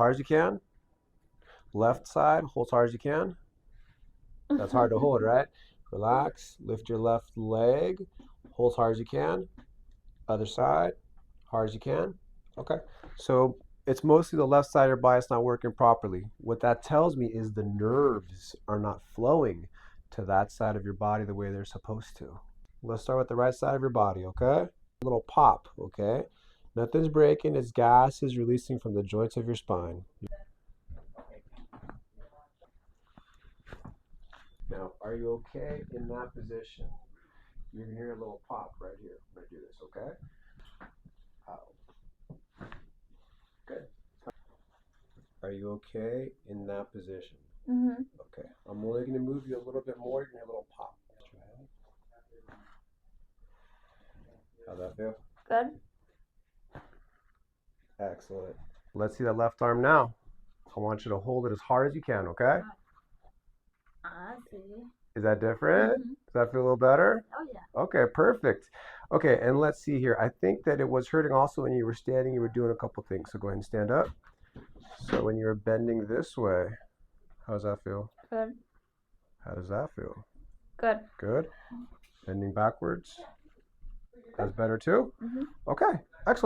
Hard as you can. Left side, hold as hard as you can. That's hard to hold, right? Relax, lift your left leg, hold as hard as you can. Other side, hard as you can. Okay. So it's mostly the left side of your body that's not working properly. What that tells me is the nerves are not flowing to that side of your body the way they're supposed to. Let's start with the right side of your body, okay? A little pop, okay? Nothing's breaking, it's gas is releasing from the joints of your spine. Now, are you okay in that position? You're gonna hear a little pop right here. I'm gonna do this, okay? Ow. Good. Are you okay in that position? Mm-hmm. Okay. I'm only gonna move you a little bit more. You're gonna hear a little pop. How's that feel? Good. Excellent. Let's see that left arm now. I want you to hold it as hard as you can, okay? I see. Is that different? Mhm. Does that feel a little better? Oh yeah. Okay, perfect. Okay, and let's see here. I think that it was hurting also when you were standing, you were doing a couple things. So go ahead and stand up. So when you were bending this way, how does that feel? Good. How does that feel? Good. Good. Bending backwards. That's better too? Mm-hmm. Okay, excellent.